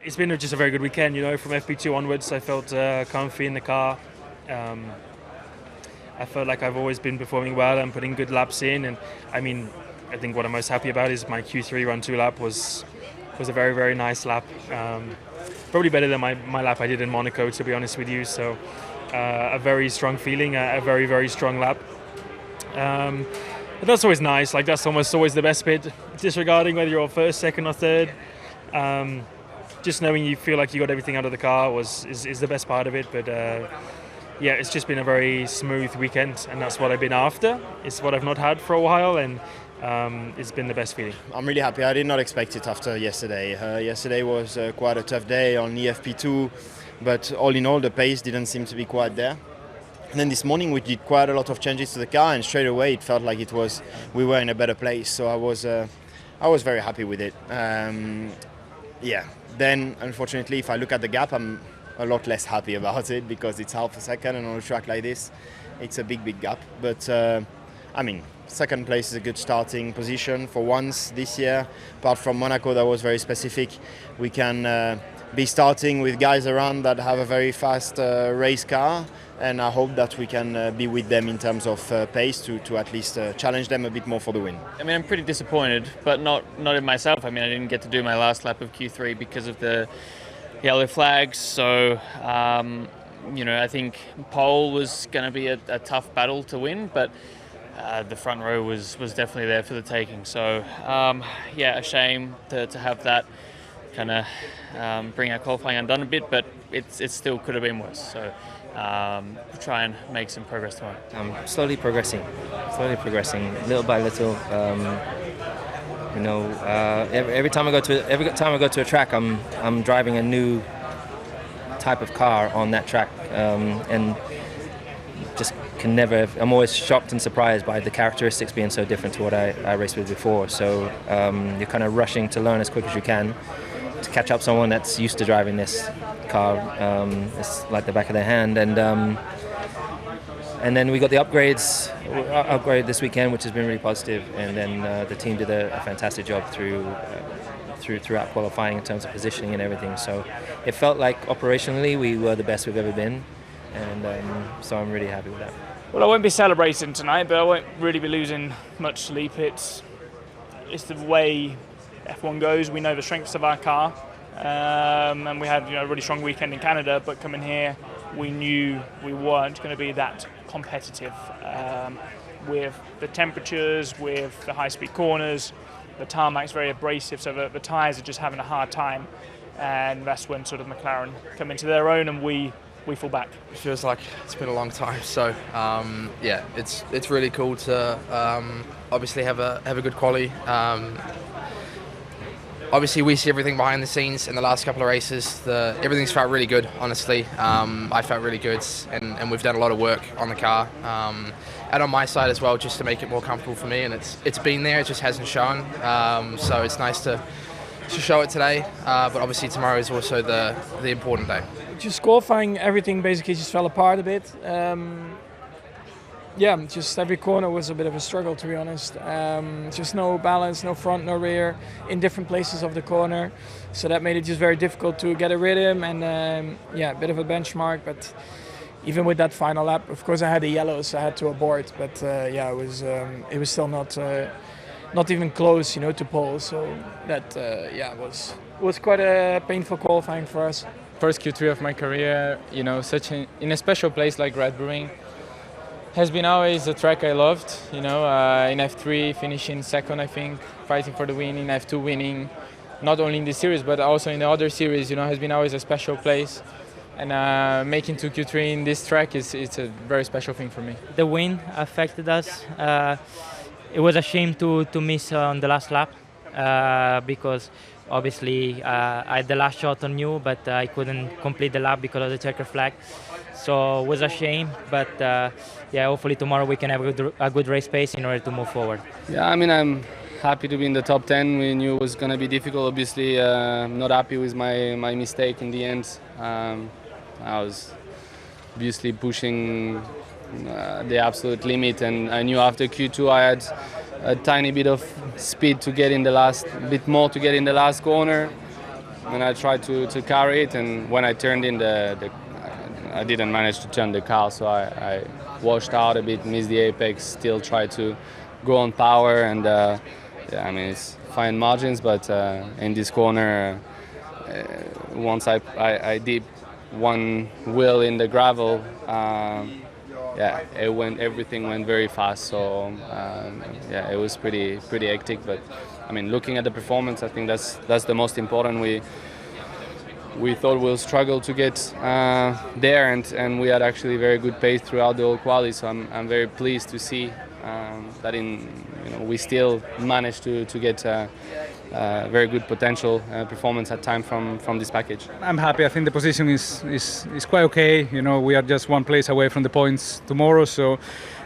It's been just a very good weekend, from FP2 onwards. I felt comfy in the car. I felt like I've always been performing well and putting good laps in. And I think what I'm most happy about is my Q3 run 2 lap was a very, very nice lap. Probably better than my lap I did in Monaco, to be honest with you. So a very strong feeling, a very, very strong lap. But that's always nice. Like, that's almost always the best bit, disregarding whether you're first, second or third. Just knowing you feel like you got everything out of the car is the best part of it. But yeah, it's just been a very smooth weekend, and that's what I've been after. It's what I've not had for a while, and it's been the best feeling. I'm really happy. I did not expect it after yesterday. Yesterday was quite a tough day on EFP2, but all in all, the pace didn't seem to be quite there. And then this morning we did quite a lot of changes to the car, and straight away it felt like we were in a better place. So I was very happy with it. Yeah. Then, unfortunately, if I look at the gap, I'm a lot less happy about it because it's half a second, and on a track like this, it's a big, big gap. But second place is a good starting position for once this year. Apart from Monaco, that was very specific. We can be starting with guys around that have a very fast race car, and I hope that we can be with them in terms of pace to at least challenge them a bit more for the win. I'm pretty disappointed, but not in myself. I didn't get to do my last lap of Q3 because of the yellow flags. So, I think pole was going to be a tough battle to win, but the front row was definitely there for the taking. So, a shame to have that kind of bring our qualifying undone a bit, but it still could have been worse. So try and make some progress tomorrow. I'm slowly progressing, little by little. Every time I go to a track, I'm driving a new type of car on that track, and just can never. I'm always shocked and surprised by the characteristics being so different to what I raced with before. So you're kind of rushing to learn as quick as you can to catch up someone that's used to driving this car. It's like the back of their hand, and then we got the upgrade this weekend, which has been really positive. And then the team did a fantastic job throughout qualifying in terms of positioning and everything. So it felt like operationally we were the best we've ever been, and so I'm really happy with that. Well, I won't be celebrating tonight, but I won't really be losing much sleep. It's the way F1 goes. We know the strengths of our car, and we had a really strong weekend in Canada, but coming here we knew we weren't going to be that competitive with the temperatures, with the high-speed corners. The tarmac's very abrasive, so the tyres are just having a hard time, and that's when sort of McLaren come into their own and we fall back. It feels like it's been a long time, so it's really cool to obviously have a good quali. Obviously, we see everything behind the scenes in the last couple of races. Everything's felt really good, honestly. I felt really good, and we've done a lot of work on the car. And on my side as well, just to make it more comfortable for me. And it's been there, it just hasn't shown. So it's nice to show it today. But obviously tomorrow is also the important day. Just qualifying, everything basically just fell apart a bit. Just every corner was a bit of a struggle, to be honest. Just no balance, no front, no rear, in different places of the corner. So that made it just very difficult to get a rhythm, and a bit of a benchmark. But even with that final lap, of course I had a yellow, so I had to abort. But it was still not even close, to pole. So that was quite a painful qualifying for us. First Q3 of my career, in a special place like Red Brewing. Has been always a track I loved, in F3 finishing second, I think, fighting for the win, in F2 winning, not only in this series but also in the other series, has been always a special place. And making to Q3 in this track it's a very special thing for me. The win affected us. It was a shame to miss on the last lap because obviously I had the last shot on you, but I couldn't complete the lap because of the checker flag. So it was a shame, but hopefully tomorrow we can have a good race pace in order to move forward. Yeah, I'm happy to be in the top 10. We knew it was going to be difficult. Obviously, not happy with my mistake in the end. I was obviously pushing the absolute limit, and I knew after Q2 I had a tiny bit of speed to get in the last corner. and I tried to carry it. And when I turned in I didn't manage to turn the car, so I washed out a bit, missed the apex, still tried to go on power, and yeah, I mean it's fine margins, but in this corner, once I did one wheel in the gravel, yeah, everything went very fast. So yeah, it was pretty hectic. But I mean, looking at the performance, I think that's the most important. We thought we'll struggle to get there, and we had actually very good pace throughout the whole quali. So I'm very pleased to see that we still managed to get very good potential performance at time from this package. I'm happy. I think the position is quite okay. We are just one place away from the points tomorrow, so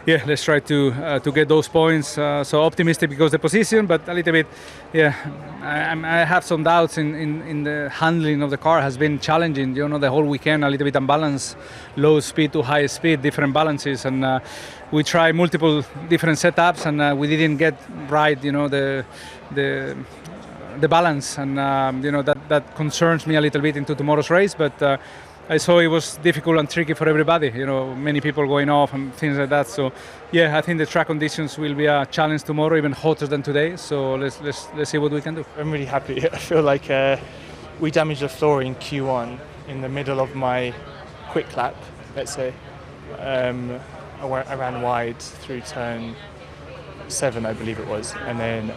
yeah, let's try to get those points. So optimistic because the position, but a little bit, yeah, I have some doubts in the handling of the car. Has been challenging. The whole weekend a little bit unbalanced, low speed to high speed, different balances, and we tried multiple different setups, and we didn't get right. The balance, and that concerns me a little bit into tomorrow's race. But I saw it was difficult and tricky for everybody. Many people going off and things like that. So yeah, I think the track conditions will be a challenge tomorrow, even hotter than today. So let's see what we can do. I'm really happy. I feel like we damaged the floor in Q1 in the middle of my quick lap. Let's say I ran wide through turn 7, I believe it was, and then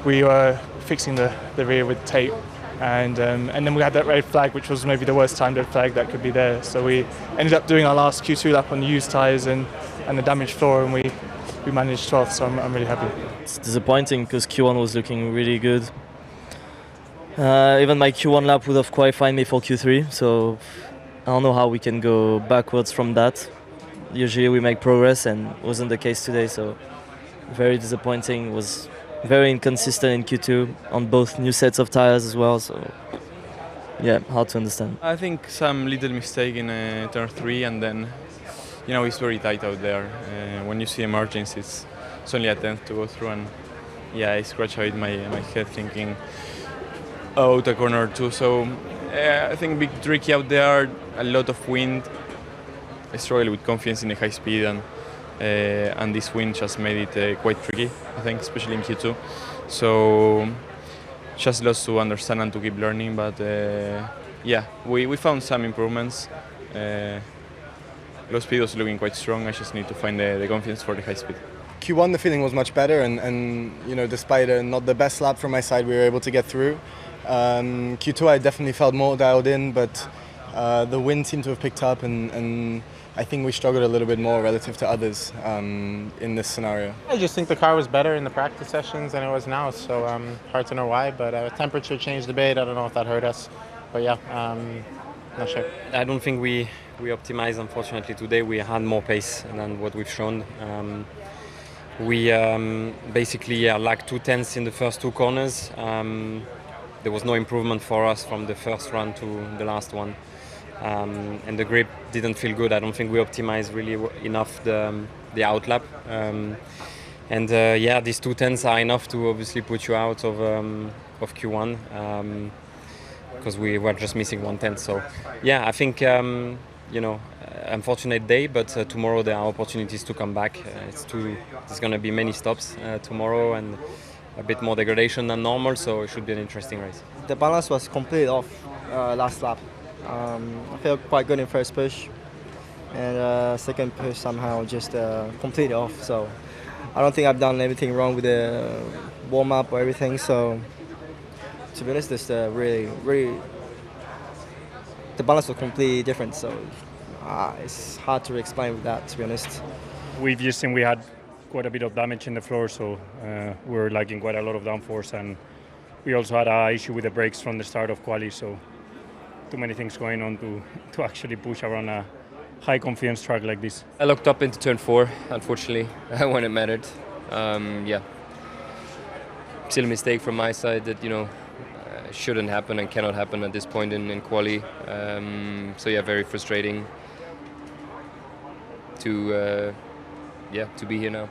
we were fixing the rear with tape, and then we had that red flag, which was maybe the worst timed red flag that could be there. So we ended up doing our last Q2 lap on used tyres and the damaged floor, and we managed 12th. So I'm really happy. It's disappointing because Q1 was looking really good. Even my Q1 lap would have qualified me for Q3, so I don't know how we can go backwards from that. Usually we make progress, and it wasn't the case today, so very disappointing. It was very inconsistent in Q2 on both new sets of tires as well, so yeah, hard to understand. I think some little mistake in turn 3, and then it's very tight out there. When you see emergence, it's only a 10th to go through, and yeah, I scratched a bit my head thinking out a corner or two. So I think big tricky out there, a lot of wind. I struggle with confidence in the high speed, and this wind just made it quite tricky, I think, especially in Q2. So just lots to understand and to keep learning, but yeah, we found some improvements. Low speed was looking quite strong. I just need to find the confidence for the high speed. Q1 the feeling was much better, and despite not the best lap from my side, we were able to get through. Q2 I definitely felt more dialed in, but the wind seemed to have picked up, and I think we struggled a little bit more relative to others in this scenario. I just think the car was better in the practice sessions than it was now, so hard to know why, but temperature changed a bit. I don't know if that hurt us, but yeah, not sure. I don't think we optimized, unfortunately, today. We had more pace than what we've shown. We basically lacked 2/10 in the first 2 corners. There was no improvement for us from the first run to the last one. And the grip didn't feel good. I don't think we optimized really enough the outlap. Yeah, these 2/10 are enough to obviously put you out of Q1 because we were just missing 1/10. So yeah, I think unfortunate day, but tomorrow there are opportunities to come back. There's going to be many stops tomorrow and a bit more degradation than normal, so it should be an interesting race. The balance was completely off last lap. I felt quite good in first push, and second push somehow just completely off. So I don't think I've done anything wrong with the warm up or everything. So to be honest, it's really the balance was completely different. So it's hard to explain with that, to be honest. We've just seen we had quite a bit of damage in the floor, so we're lacking quite a lot of downforce, and we also had an issue with the brakes from the start of quali. So too many things going on to actually push around a high confidence track like this. I locked up into turn 4, unfortunately, when it mattered. Yeah, still a mistake from my side that shouldn't happen and cannot happen at this point in quali. So yeah, very frustrating to be here now.